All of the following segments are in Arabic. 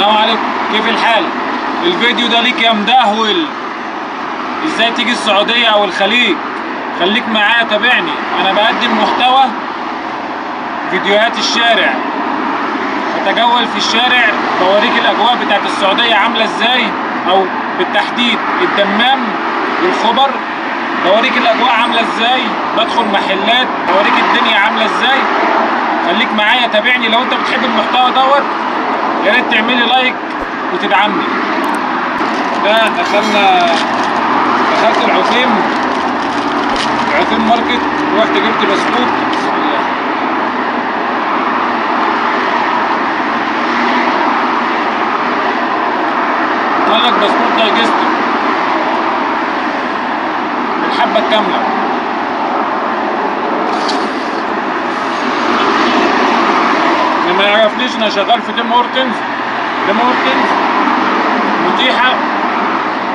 السلام عليكم، كيف الحال؟ الفيديو ده ليك يا مدهول. ازاي تيجي السعودية او الخليج؟ خليك معايا تابعني. انا بقدم محتوى فيديوهات الشارع، بتجول في الشارع بوريك الاجواء بتاعت السعودية عاملة ازاي، او بالتحديد الدمام والخبر. بوريك الاجواء عاملة ازاي، بدخل محلات بوريك الدنيا عاملة ازاي. خليك معايا تابعني. لو انت بتحب المحتوى دوت يا ريت تعملي لايك وتدعمني. دخلت العثيم ماركت، رحت جبت بسكوت. بسم الله. قال لك بسكوت دايجستيف الحبة الكاملة. اللي ما يعرفنيش انا شغال في تيم هورتنز. متيحة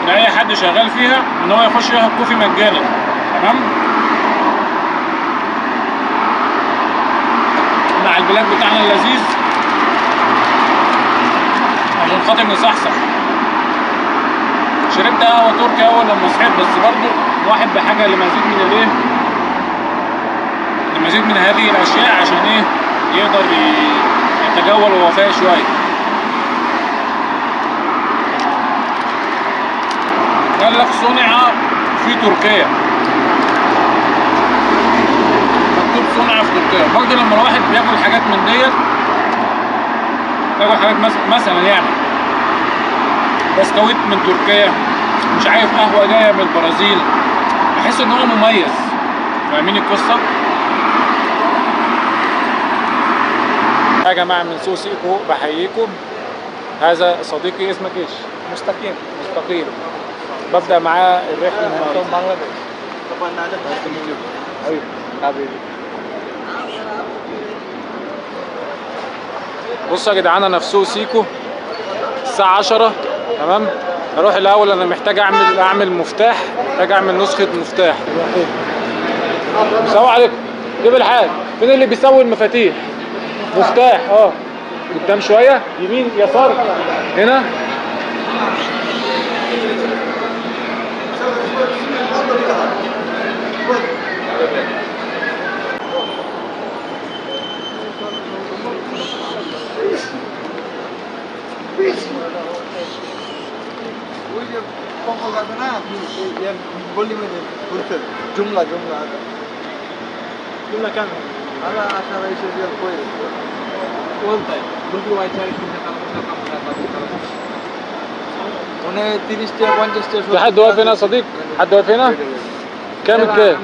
لأي حد شغال فيها ان هو يخش ياخد كوفي مجانا. تمام؟ مع البلاك بتاعنا اللذيذ عشان خاطر نصحصح. شربت قهوة تركي اول لما صحيت، بس برضه واحد بحاجة لمزيد من الايه؟ لمزيد من هذه الاشياء عشان ايه؟ يقدر يتجول وهو فايق شوية. قال لك صنع في تركيا، مكتوب صنع في تركيا. برضه لما الواحد بياكل حاجات من ديت، بياكل حاجات مثلا يعني بسكويت من تركيا، مش عارف قهوة جاية من البرازيل، بحس ان هو مميز. فاهمين القصة؟ يا جماعة من سوسيكو بحييكم. هذا صديقي، اسمك ايش؟ مستقيم. ببدأ معاه الرحلة النهارده. بنغلاديش. حبيبي. بصوا يا جدعان، انا في سوق سيكو الساعة 10. تمام؟ هروح الاول، انا محتاج اعمل مفتاح، محتاج اعمل نسخة مفتاح. السلام عليكم، كيف الحال؟ فين اللي بيسوي المفاتيح؟ مفتاح قدام شوية، يمين يسار هنا. جملة كاملة. أنا عشان أعيش ريال كويس. والله بقول وايد شارك كنا هنا 30 50 في حد واقف هنا يا صديق؟ حد واقف هنا؟ كام الكيل؟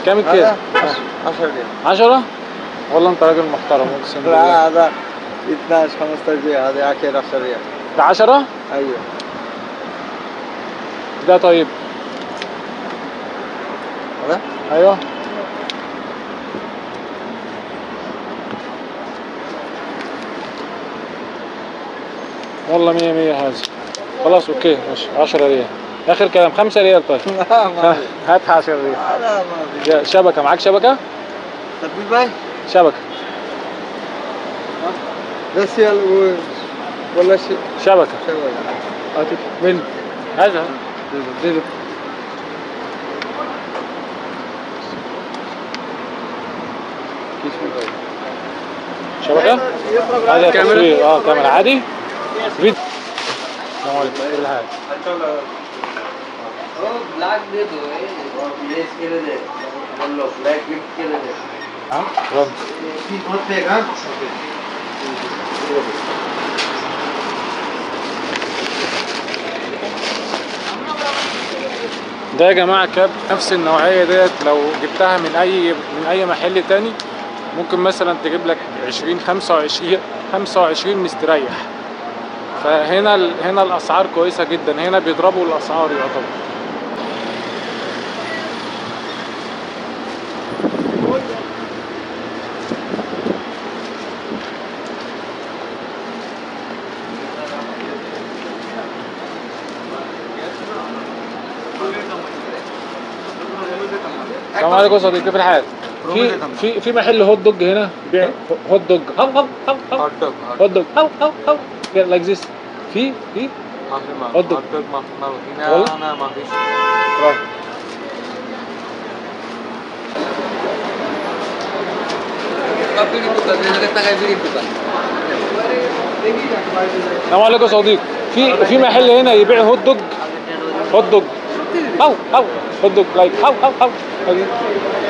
كام الكيل؟ 10 ريال. 10؟ والله انت راجل محترم اقسم بالله. لا هذا 12 15 ريال، هذا اخر 10 ريال. ده 10؟ ايوه. ده طيب. هذا؟ ايوه. والله 100 100 هذا. خلاص اوكي ماشي. 10 ريال. اخر كلام 5 ريال طيب. لا ما في. هات 10 ريال. لا ما في. شبكة معاك شبكة؟ تطبيق باي؟ شبكة. بس ولا شيء. شبكة. هاتك. من؟ هذا. ديله. شبكة؟ هذا تصوير كاميرا عادي؟ فيديو. السلام عليكم، كيف الحال؟ ब्लैक दे दो ये इसके लिए दे बोलो ब्लैक गिफ्ट के लिए दे رد. बहुत पेगा. ده يا جماعة كاب نفس النوعية ديت، لو جبتها من أي محل تاني ممكن مثلا تجيب لك 20 25 مستريح. فهنا الأسعار كويسة جدا، هنا بيضربوا الأسعار يعتبر. السلام عليكم صديقي، كيف الحال؟ في محل هوت دوج هنا بيبيع هوت دوج. هاو هوت دوج هوت دوج هاو لايك ذيس. في هوت دوج. دوج ما والله؟ انا ما فيش. السلام عليكم يا صديقي. في محل هنا يبيع هوت دوج. هاو هوت دوج لايك هاو.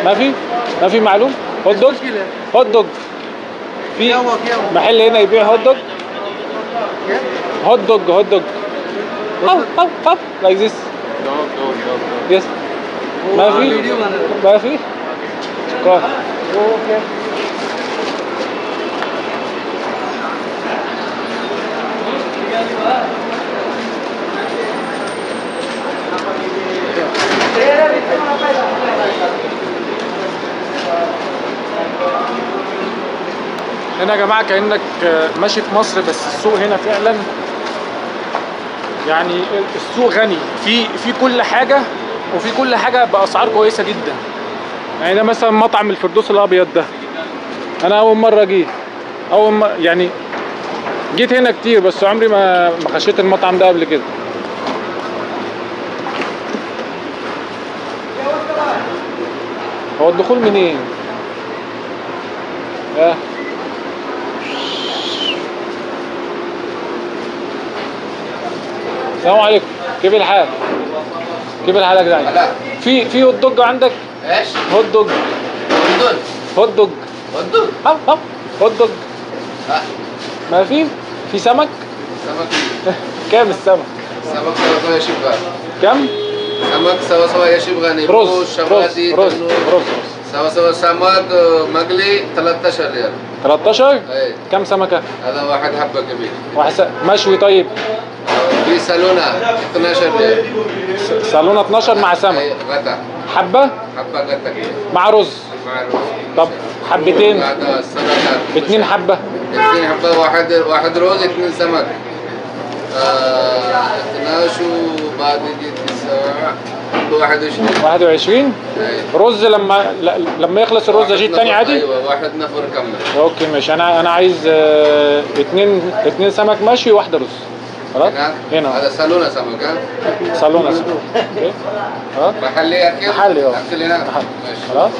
ما في معلوم هوت دوج. في محل هنا يبيع هوت دوج. هاو لايك ذيس. يس. ما في. شكرا. هنا يا جماعة كأنك ماشي في مصر، بس السوق هنا فعلا يعني السوق غني في كل حاجة، وفي كل حاجة بأسعار كويسة جدا. يعني ده مثلا مطعم الفردوس الأبيض ده، أنا أول مرة جيت، يعني جيت هنا كتير بس عمري ما خشيت المطعم ده قبل كده. هو الدخول منين؟ السلام عليكم. كيف الحال يا جدعان؟ في هوت دوج عندك؟ ايش؟ هوت دوج. هوت دوج. هوت دوج. ما في سمك؟ كام السمك؟ سمك سوا يشبه. كم؟ سمك سوا يشبه رز سوا سمك مقلي 13 ريال. 13؟ اي. كم سمكة؟ هذا واحد حبة كبير. مشوي طيب؟ في سالونة 12 ريال. سالونة 12 مع سمك. غدا. حبة غدا مع رز. طب حبتين؟ 2 حبة. 2 حبة. واحد رز 2 سمك. 12 وبعد يجي 9 21. رز لما يخلص الرز اجيب تاني عادي؟ ايوه واحد نفر كامل. اوكي ماشي. انا عايز 2 سمك مشوي وواحدة رز. خلاص؟ هنا هذا سالونة سمك. سالونة سمك. اوكي خلاص. محلي اكل؟ محلي اكل هنا. ماشي. خلاص.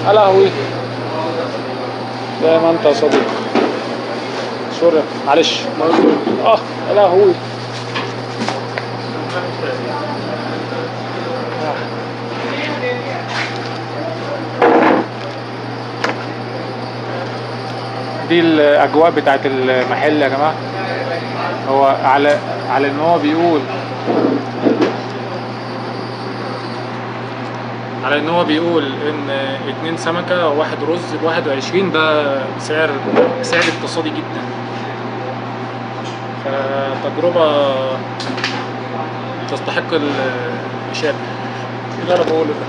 يا لهوي. زي ما انت يا صديقي. سوري معلش. يا لهوي. دي الاجواء بتاعت المحل يا جماعه. هو على ان هو بيقول ان 2 سمكة وواحد رز ب21. ده سعر اقتصادي جدا. فتجربة تستحق الإشادة. اللي انا بقوله ده.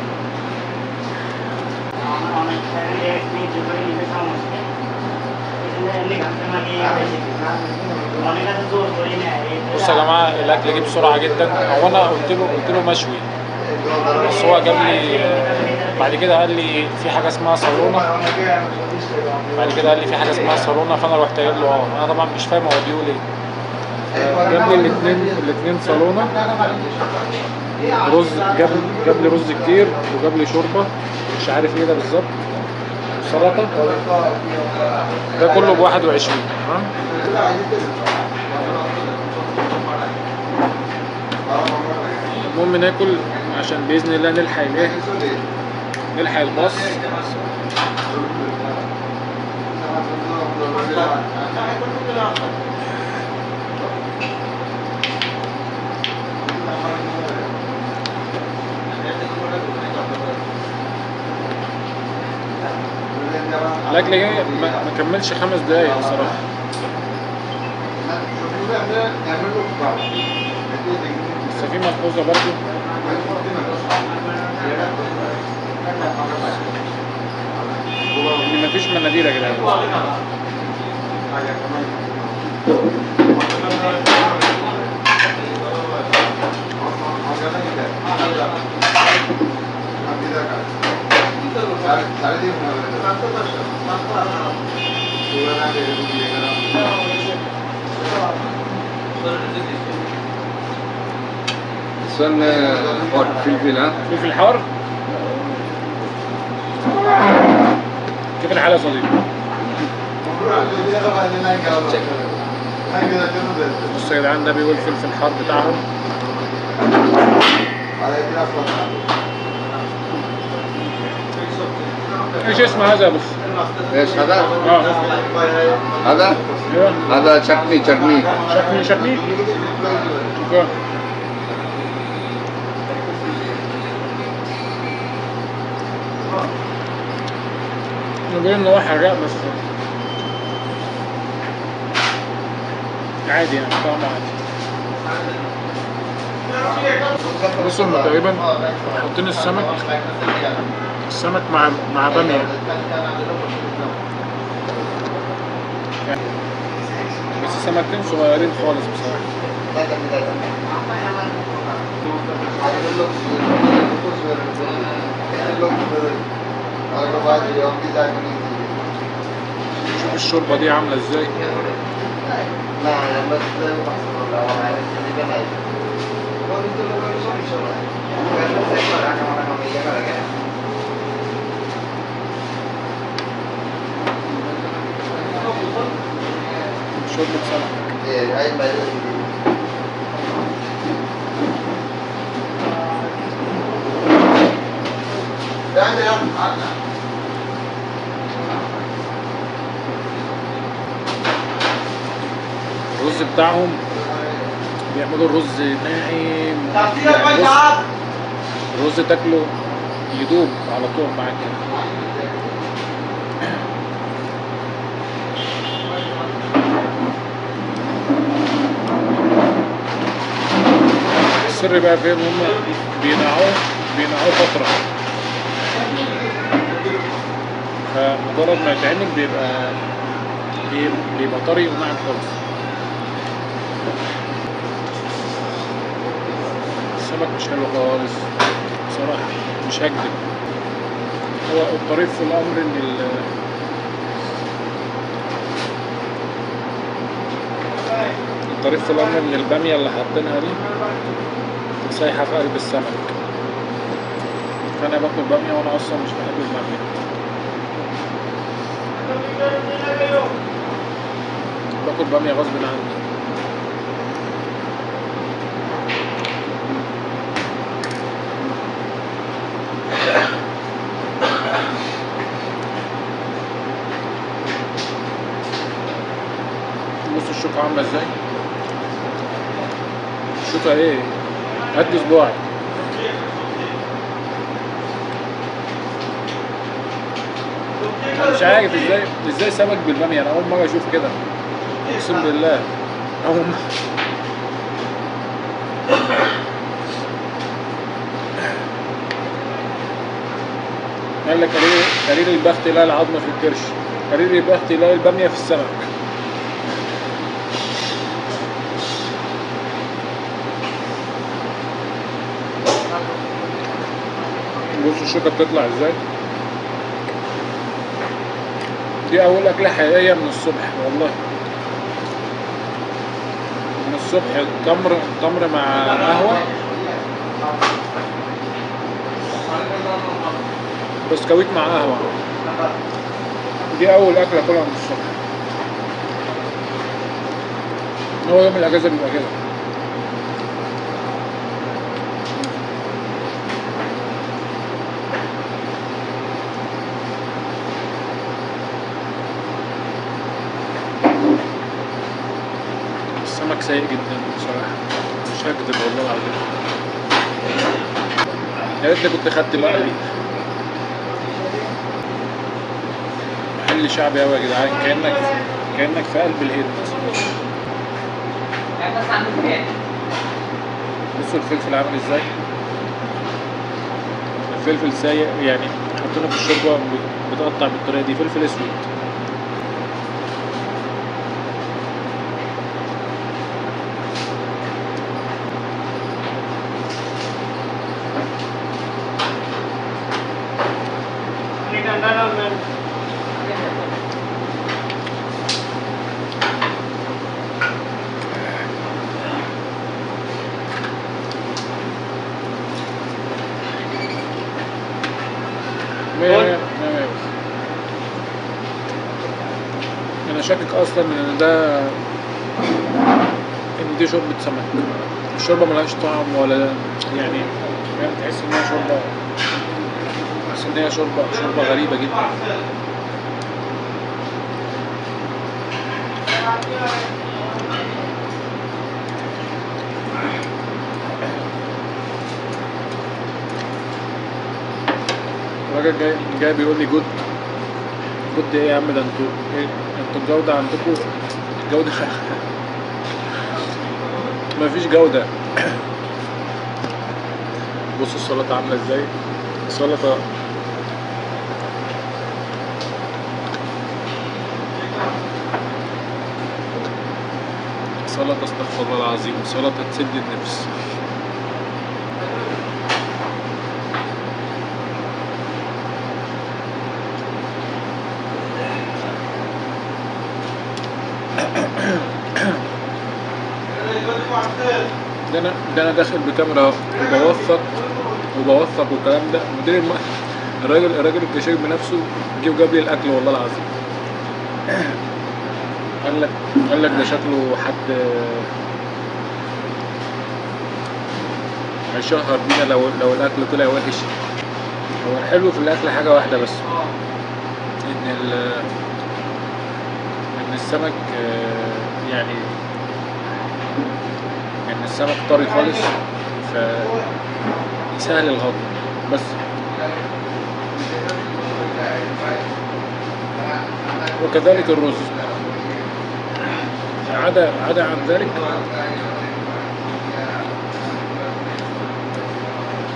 بصوا يا جماعه الاكل جه بسرعه جدا. هو انا قلت له مشوي، بس هو جاب لي بعد كده قال لي في حاجه اسمها صالونه. فانا رحت قايل له انا طبعا مش فاهم هو بيقول ايه. جاب لي الاثنين صالونه رز. جاب لي رز كتير وجاب لي شوربه مش عارف ايه ده بالظبط، سلطه. ده كله ب21. المهم ناكل عشان باذن الله نلحق الباص. الاكل ما كملش 5 دقايق بصراحه. بس في ملحوظه برضو ان مفيش مناديل يا جدعان. This one hot فلفل ها؟ فلفل حار. كيف الحال يا صديقي؟ بص يا جدعان، ده بيقول فلفل حار بتاعهم. ايش اسمه هذا يا بص؟ ايش هذا؟ هذا؟ ايوه هذا chutney. شكني. اوكي. بيقول ان هو حراق بس عادي يعني، طعمه عادي. بصوا هم تقريبا حاطين السمك مع بامية، بس سمكتين صغيرين خالص بصراحة. شوف الشوربة دي عاملة ازاي. شوربة سمك. الرز بتاعهم بيعملوا الرز ناعم، يعني الرز تاكله يدوب على طول معاك كده. السر بقى فين؟ هم بينقعوه فترة، فمجرد ما يتعمل بيبقى طري وناعم خالص. السمك مش حلو خالص بصراحة، مش هكدب. هو الطريف في الأمر إن البامية اللي حاطينها دي سايحة في قلب السمك، فأنا باكل بامية وأنا أصلا مش بحب البامية. باكل بامية غصب عني. بص الشوكة عاملة ازاي. الشوكة ايه؟ قد صباعي. انا مش عارف ازاي سمك بالبامية. انا اول مرة اشوف كده، اقسم بالله اول مرة. قال لك قليل البخت يلاقي العظم في الكرش، قليل البخت يلاقي البامية في السمك. بصوا الشوكة بتطلع ازاي. دي أول أكلة حقيقية من الصبح والله. من الصبح تمر مع قهوة، بسكويت مع قهوة. دي أول أكلة أكلها من الصبح. هو يوم الأجازة بيبقى كده. السمك سيء جدا بصراحة، مش هكدب والله العظيم. يا ريتني كنت خدت مقلي. محل شعبي أوي يا جدعان، كأنك في قلب الهند. بصوا الفلفل عامل ازاي. الفلفل سايق يعني، حاطينه في الشوربة بتقطع بالطريقة دي. فلفل اسود. مية مية مية. انا شاكك اصلا ان ده ان دي شوربة سمك. الشوربة ملهاش طعم ولا يعني فاهم، تحس ان هي شوربة، تحس ان هي شوربة غريبة جدا. الراجل جاي بيقول لي جود ايه يا عم، ده انتوا ايه، انتوا الجودة عندكم جودة مفيش جودة. بصوا السلطة عاملة ازاي، السلطة سلطة استغفر الله العظيم، سلطة تسد النفس. ده انا داخل بكاميرا وبوثق والكلام ده. مدير الراجل الكاشير بنفسه جه وجاب لي الاكل والله العظيم. قال لك ده شكله حد هيشهر بينا لو الاكل طلع وحش. هو الحلو في الاكل حاجه واحده بس، ان السمك يعني ان السمك طري خالص فسهل الهضم بس. وكذلك الرز، عدا عن ذلك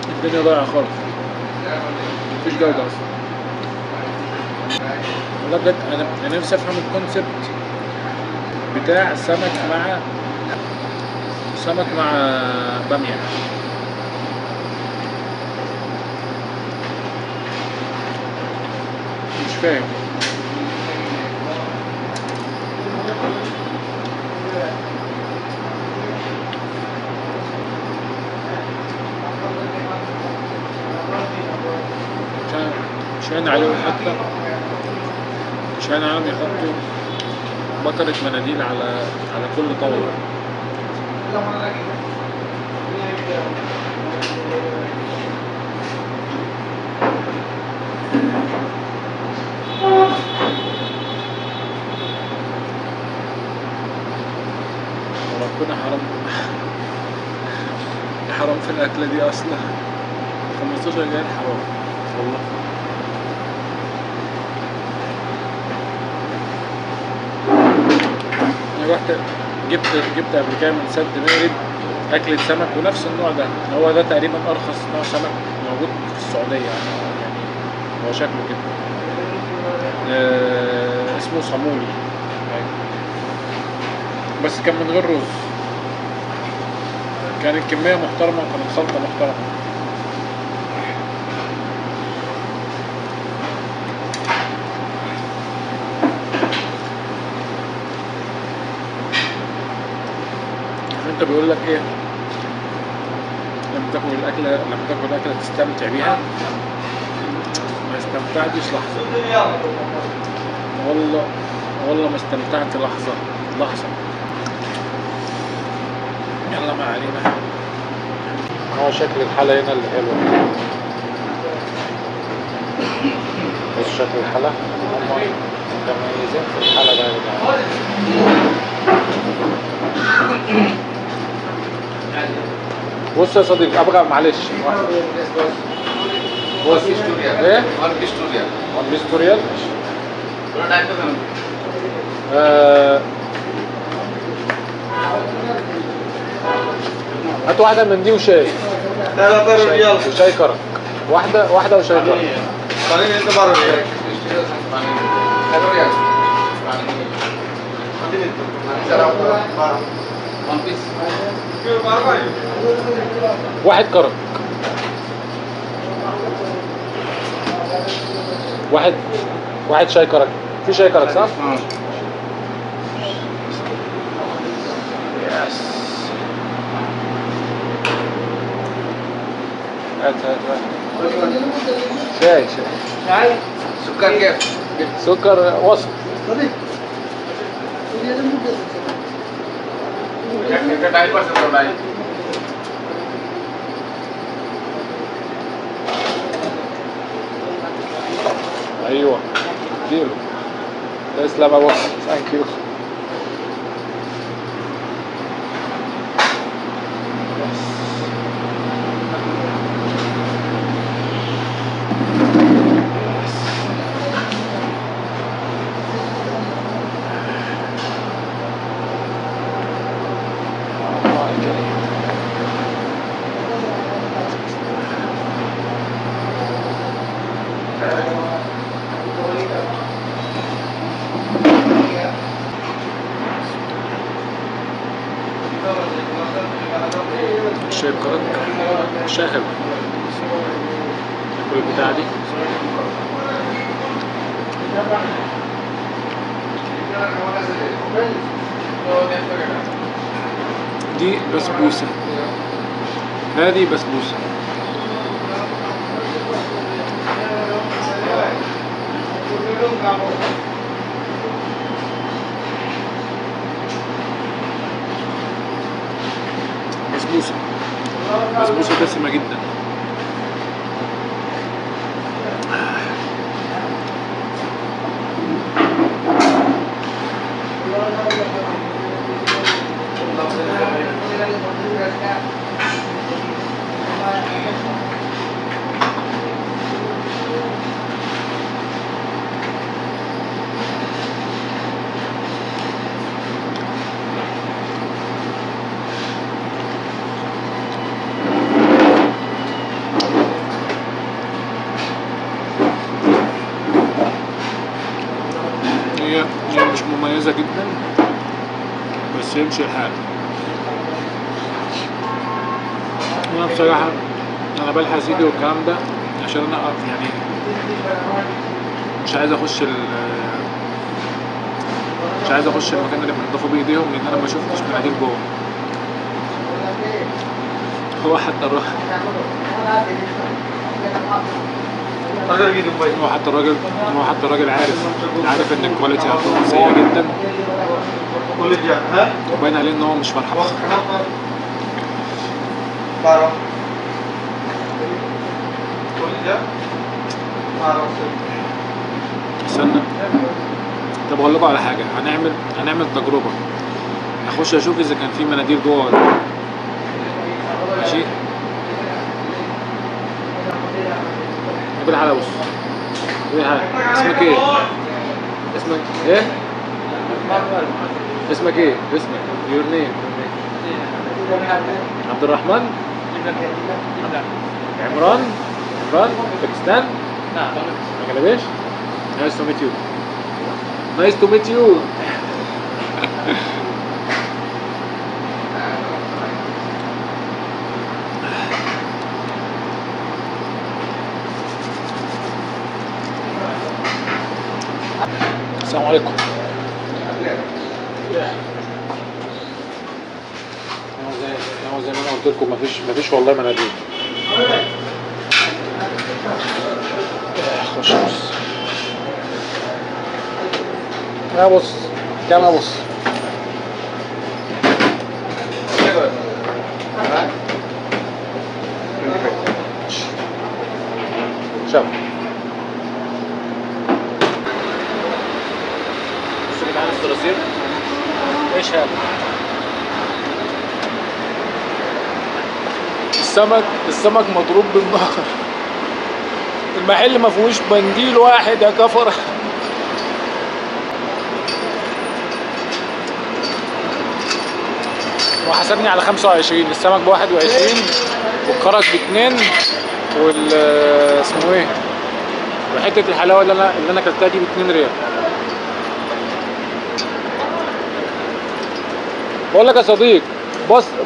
الدنيا ضايعة خالص، مفيش جودة اصلا. والله بجد انا نفسي افهم الكونسيبت بتاع سمك مع بامية. مش فاهم. شاين عليهم حتى شاين عليهم يحطوا بكرة مناديل على كل طاولة. ربنا حرام في الأكلة دي أصلا. 15 جنيه حرام والله. أنا رحت جبت قبل كده من سد مارد أكلة سمك ونفس النوع ده، هو ده تقريبا أرخص نوع سمك موجود في السعودية يعني هو شكله كده اسمه صامولي بس كان من غير رز. كانت كمية محترمة وكانت خلطة محترمة. انت بيقول لك ايه، لما تاكل الاكله تستمتع بيها، ما استمتعتش لحظه والله ما استمتعت لحظه. يلا ما علينا. هو شكل الحلا هنا اللي حلو، بس شكل الحلا هم متميزين في الحلا ده يا جدعان. بص يا صديقي، ابغى معلش بص ايه 1 بيس ريال هات واحدة من دي وشاي. وشاي كرك، واحدة وشاي كرك. واحد كرك. واحد شاي كرك. في شاي كرك صح؟ يس. هات. شاي. شاي سكر كيف؟ سكر وسط. ايوه اديله. تسلم يا بوس. ثانك يو. شاي بكرك. شاي حلو. ناكل البتاعة دي. دي بسبوسة. هذه بسبوسة. بسبوسة دسمة جدا. هي مش مميزة جدا بس يمشي الحال. انا بصراحة انا بلحس ايدي والكلام ده عشان انا يعني مش عايز اخش المكان اللي بينضفوا بايديهم لان انا ما شفتش مناديل جوه. هو حتى الراجل عارف ان الكواليتي هتكون سيئة جدا وباين عليه ان هو مش فرحان. استنى. طب اقول لكم على حاجة. هنعمل تجربة. هخش اشوف اذا كان في مناديل جوه ولا لا. ماشي. بالحلاوة. اسمك ايه؟ اسمك ايه؟ your name. عبد الرحمن؟ عمران؟ باكستان؟ بنجلاديش؟ Nice to meet you. السلام عليكم. زي ما انا قلت لكم مفيش والله مناديل. خش بص. بص كام ابص. شوف الصراصير. ايش هذا؟ السمك مضروب بالنار. المحل ما فيهوش بنديل واحد يا كفر. وحسبني على 25. السمك ب21 والكرك ب2 اسمه ايه وحته الحلاوه اللي انا اكلتها دي ب2 ريال. بقول لك يا صديق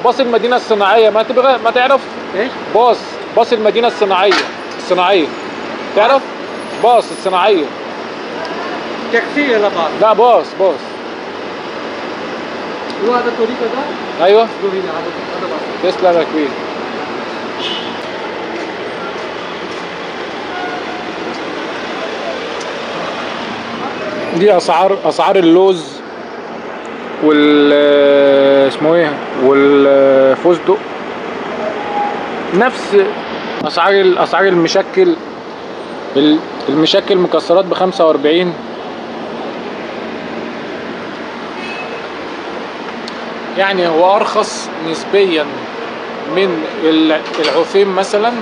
باص المدينه الصناعيه ما تعرف ايه باص المدينه الصناعيه تعرف باص الصناعيه. टैक्सी है लबास لا باص باص. वो هذا طريقة ده ايوه جو هنا هذا باص تسلم يا كبير. دي اسعار اللوز وال اسمه ايه والفستق، نفس اسعار المشكل. المشكل مكسرات ب45. يعني هو ارخص نسبيا من العفيم مثلا،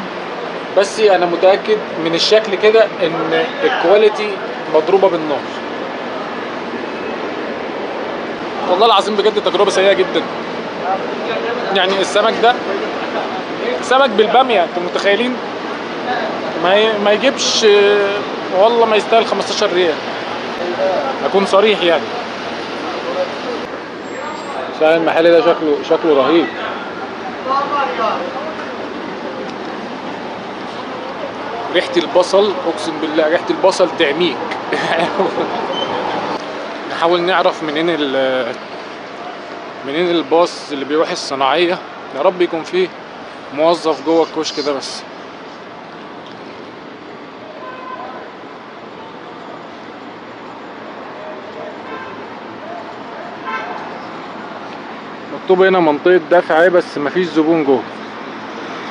بس انا متاكد من الشكل كده ان الكواليتي مضروبه بالنار. والله العظيم بجد تجربه سيئه جدا. يعني السمك ده سمك بالباميه، انتوا متخيلين؟ ما يجيبش والله، ما يستاهل 15 ريال، اكون صريح يعني. فعلا المحل ده شكله رهيب. ريحة البصل اقسم بالله، ريحة البصل تعميك. نحاول نعرف منين الباص اللي بيروح الصناعية. يا رب يكون فيه موظف جوه الكشك ده بس. مكتوب هنا منطقة دفع بس مفيش زبون جوه،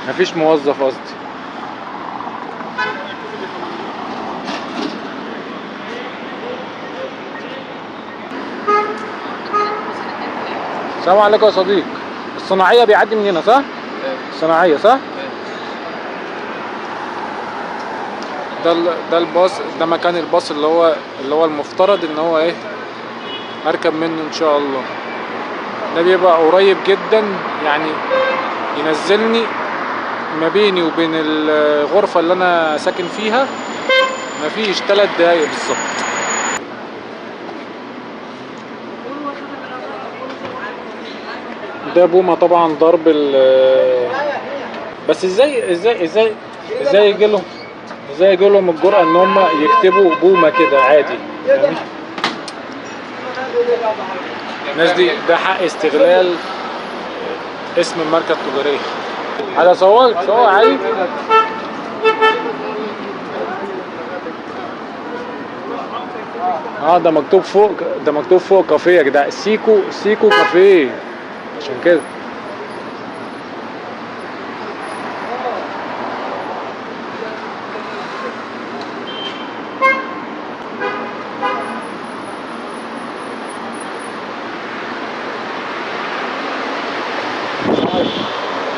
مفيش موظف قصدي. السلام عليكم يا صديق. الصناعية بيعدي من هنا صح؟ الصناعية صح؟ ده الباص، ده مكان الباص اللي هو المفترض ان هو ايه اركب منه ان شاء الله. ده بيبقى قريب جدا، يعني ينزلني ما بيني وبين الغرفة اللي انا ساكن فيها مفيش 3 دقايق بالظبط. ده بومة طبعا ضرب بس ازاي يجي لهم الجرأة ان هم يكتبوا بومة كده عادي يعني. الناس دي ده حق استغلال اسم الماركة التجارية. على صور عادي. ده مكتوب فوق كافيه يا جدع. سيكو كافيه، عشان كده.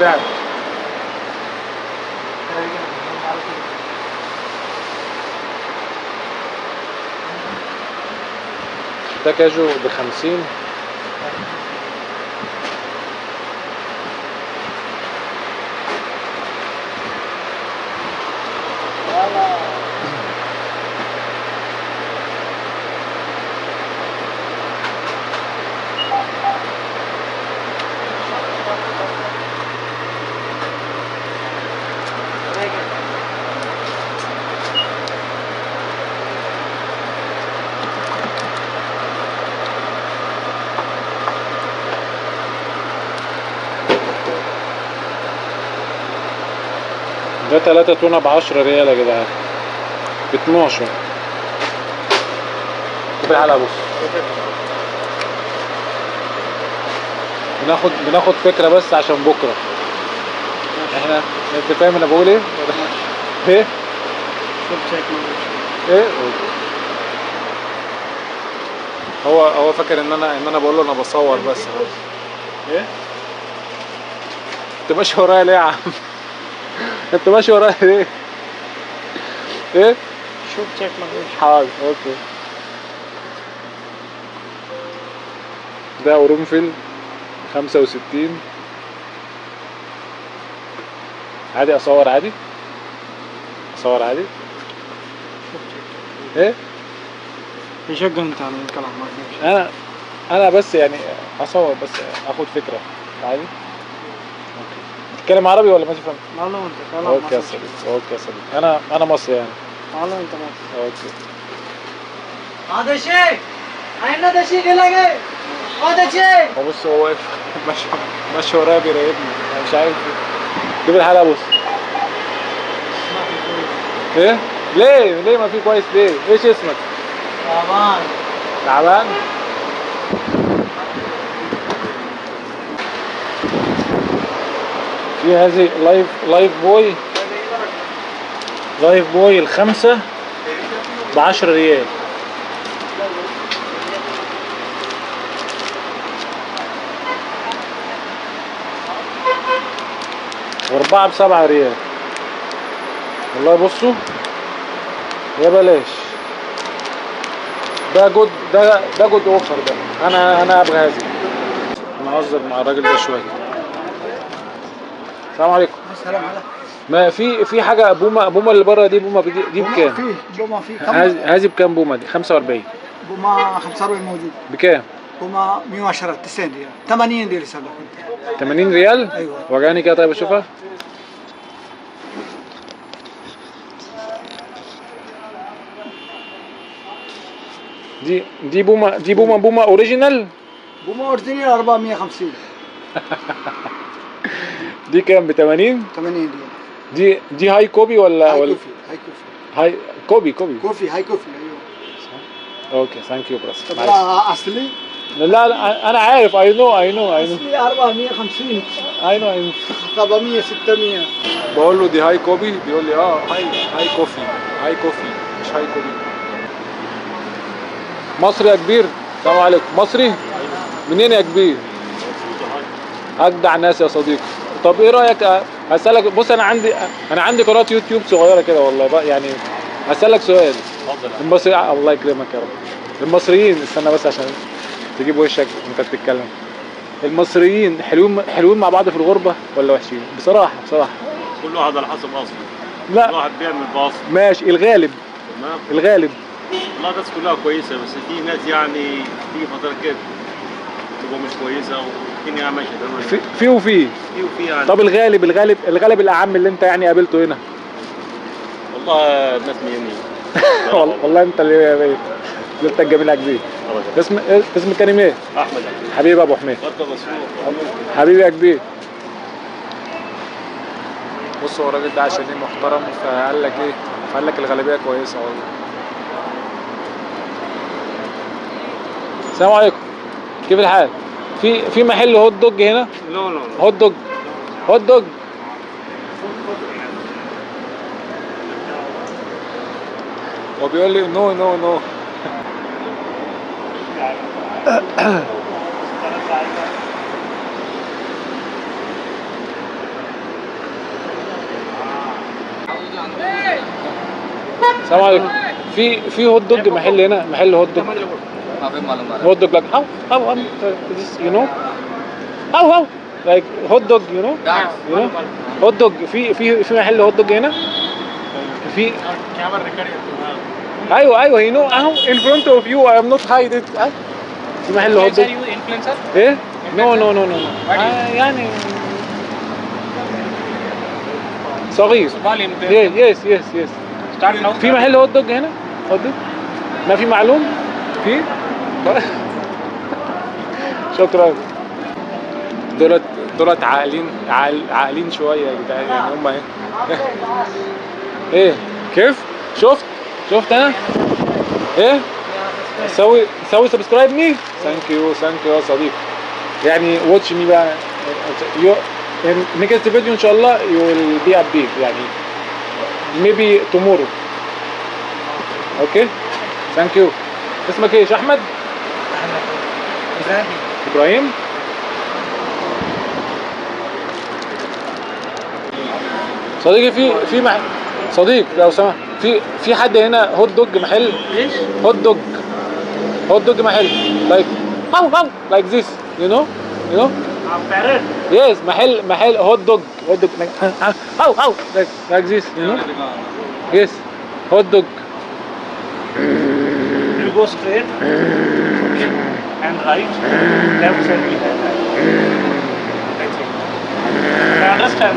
فعلا ده كاجو ب50. ده 3 تونة ب10 ريال يا جدعان، ب12. تعالى بص، بناخد فكرة بس عشان بكرة. احنا انت فاهم انا بقول ايه؟ ايه؟ ايه؟ هو فاكر ان انا بقول له انا بصور بس. ايه؟ انت ماشي ورايا ليه يا عم؟ انت ماشي ورايا ليه؟ ايه؟ شوف تشيك مغلوش. حاضر اوكي. ده قرنفل 65. عادي اصور عادي؟ اصور عادي؟ ايه؟ يشغل انت عن الكلام. انا بس يعني اصور بس اخد فكرة عادي. تتكلم عربي ولا ماشي فاهم؟ لا انت كلام. اوكي يا صديقي، اوكي يا صديقي. انا مصري يعني. ऑनलाइन तमाम اوكي आदेशे आईना देशी गेलागे आदेशे هو بص هو واقف ماشي ورايا بيراقبني انا مش عارف كيف الحال يا بص ايه ليه ما في كويس ليه ايش اسمك طبعا تعبان في هذه لايف بوي الخمسة ب10 ريال. و4 ب7 ريال. والله بصوا يا بلاش ده جود اوفر ده. انا ابغى هذه. انا اهزر مع الراجل ده شويه. السلام عليكم. السلام عليكم. ما في حاجه بومه اللي بره دي دي بكام؟ بومه في هذه بكام بومه دي؟ 45. بومه 45 موجود. بكام؟ بومه 110 90 ريال 80 ريال يسلك 80 ريال؟ ايوه. ورجعني كده طيب اشوفها. دي بومه اوريجينال. بومه اوريجينال 450. دي كام ب 80 ريال. دي هاي كوبي ولا هاي ولا كوفي هاي كوبي كوفي هاي كوفي ايوه. اوكي ثانك يو براس. طبعا اصلي لا انا عارف اي نو اصلي 450 اي نو 700 600. بقول له دي هاي كوبي بيقول لي هاي كوفي مش هاي كوبي. مصري يا كبير. السلام عليكم. مصري منين يا كبير؟ اجدع ناس يا صديقي. طب ايه رايك هسألك بص انا عندي قناه يوتيوب صغيره كده والله بقى يعني هسألك سؤال. المصري الله يكرمك يا رب. المصريين استنى بس عشان تجيب وشك وانت بتتكلم. المصريين حلوين مع بعض في الغربه ولا وحشين؟ بصراحه كل واحد على حسب اصله. لا كل واحد بيعمل باص. ماشي الغالب والله الناس كلها كويسه بس في ناس يعني في فترات كده تبقى مش كويسه والدنيا ماشيه تمام. في يعني. طب الغالب الاعم اللي انت يعني قابلته هنا. والله الناس مية والله انت اللي انت الجميل يا كبير. اسم الكريم ايه؟ احمد حبيبي ابو حميد. بركه مسؤول حبيبي يا كبير. بص هو الراجل ده عشان ايه محترم فقال لك الغالبيه كويسه والله. السلام عليكم. كيف الحال؟ في محل هوت دوج هنا؟ لا هوت دوج هو بيقول لي نو السلام عليكم. في هوت دوج محل هنا محل هوت دوج. hot dog like how this you know how like hot dog you know hot dog في محل هوت دوج هنا في ايوه you know اهو in front of you I am not hide it في محل هوت دوج. ايه no يعني صغير. yes في محل هوت دوج هنا هوت دوج ما في معلوم في شكرا. دولت عاقلين شويه يا جدعان يعني هم ايه كيف شفت انا ايه سوي سبسكرايب مي. ثانك يو يا صديقي. يعني واتش مي بقى next فيديو ان شاء الله you will be update يعني maybe tomorrow. اوكي ثانك يو. اسمك ايش؟ احمد؟ ابراهيم. صديقي في صديق لو سمحت في حد هنا هوت دوج محل. ايش؟ هوت دوج محل like how like this you know yes محل هوت دوج how like this you know yes hot dog. You go straight and right, left side we have that. That's it. I understand.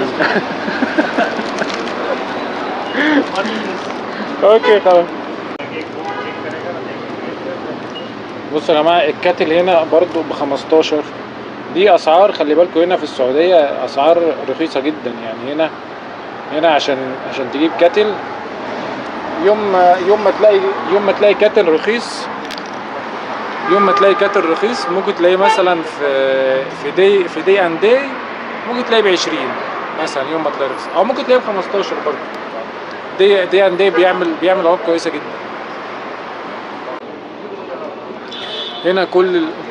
What is this? اوكي خلاص. بصوا يا جماعه الكاتل هنا برضو ب 15. دي اسعار خلي بالكم هنا في السعوديه اسعار رخيصه جدا يعني. هنا عشان تجيب كاتل يوم ما تلاقي كاتل رخيص، ممكن تلاقيه مثلا في دي اند داي ممكن تلاقيه ب 20 مثلا يوم ما تلاقيه رخيص، او ممكن تلاقيه ب 15 برضه. دي اند داي بيعمل عروض كويسه جدا. هنا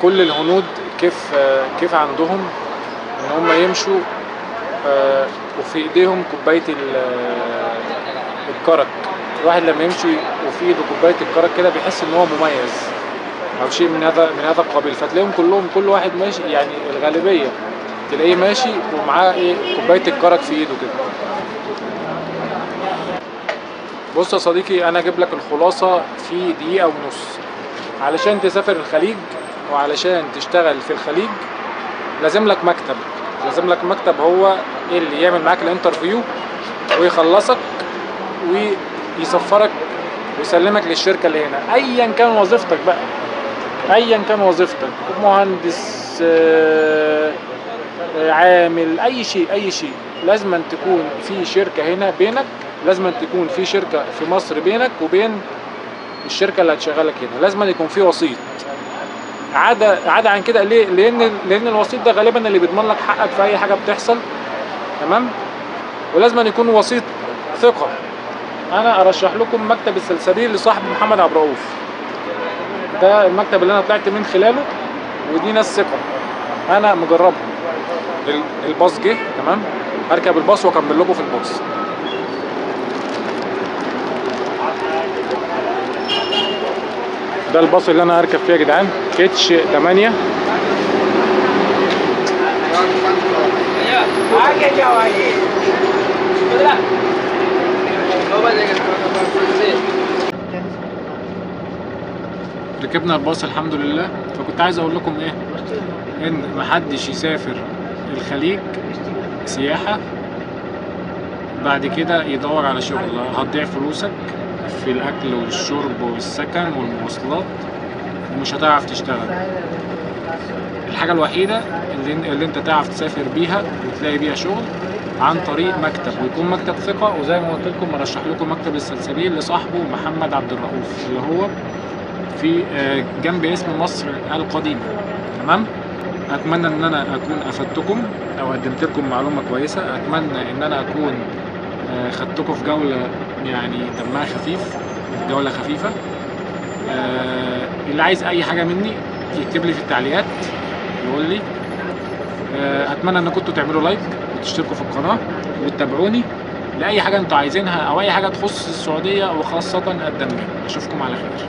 كل الهنود كيف عندهم ان هم يمشوا وفي ايديهم كوبايه الكرك. الواحد لما يمشي وفي ايده كوبايه الكرك كده بيحس ان هو مميز او شيء من هذا القبيل. فتلاقيهم كل واحد ماشي، يعني الغالبيه تلاقيه ماشي ومعاه كوبايه الكرك في ايده كده. بص يا صديقي، انا اجيب لك الخلاصه في دقيقه ونص. علشان تسافر الخليج وعلشان تشتغل في الخليج لازم لك مكتب هو اللي يعمل معاك الانترفيو ويخلصك ويسفرك ويسلمك للشركه اللي هنا. ايا كان وظيفتك بقى، مهندس، عامل، اي شيء لازم أن تكون في شركه هنا بينك، لازم أن تكون في شركه في مصر بينك وبين الشركه اللي هتشغلك هنا. لازم أن يكون في وسيط. عدا عن كده ليه؟ لان الوسيط ده غالبا اللي بيضمن لك حقك في اي حاجه بتحصل. تمام. ولازم أن يكون وسيط ثقه. انا ارشح لكم مكتب السلسبيل لصاحب محمد عبد الرؤوف. ده المكتب اللي انا طلعت من خلاله، ودي ناس ثقه انا مجربهم. الباص جه، تمام، هركب الباص واكمل لكم في الباص. ده الباص اللي انا هركب فيه يا جدعان، كيتش 8. ركبنا الباص الحمد لله. فكنت عايز اقول لكم ان محدش يسافر الخليج سياحة بعد كده يدور على شغل. هتضيع فلوسك في الاكل والشرب والسكن والمواصلات ومش هتعرف تشتغل. الحاجة الوحيدة اللي انت تعرف تسافر بيها وتلاقي بيها شغل عن طريق مكتب، ويكون مكتب ثقة. وزي ما قلت لكم مرشح لكم مكتب السلسبيل لصاحبه محمد عبد الرؤوف اللي هو في جنب اسم مصر القديمة. تمام. اتمنى ان انا اكون افدتكم او قدمت لكم معلومة كويسة. اتمنى ان انا اكون خدتكم في جولة يعني دمها خفيف، جولة خفيفة. اللي عايز اي حاجة مني يكتب لي في التعليقات يقول لي. اتمنى ان كنتوا تعملوا لايك وتشتركوا في القناة وتتابعوني لاي حاجة انتوا عايزينها او اي حاجة تخص السعودية وخاصة الدمام. اشوفكم على خير.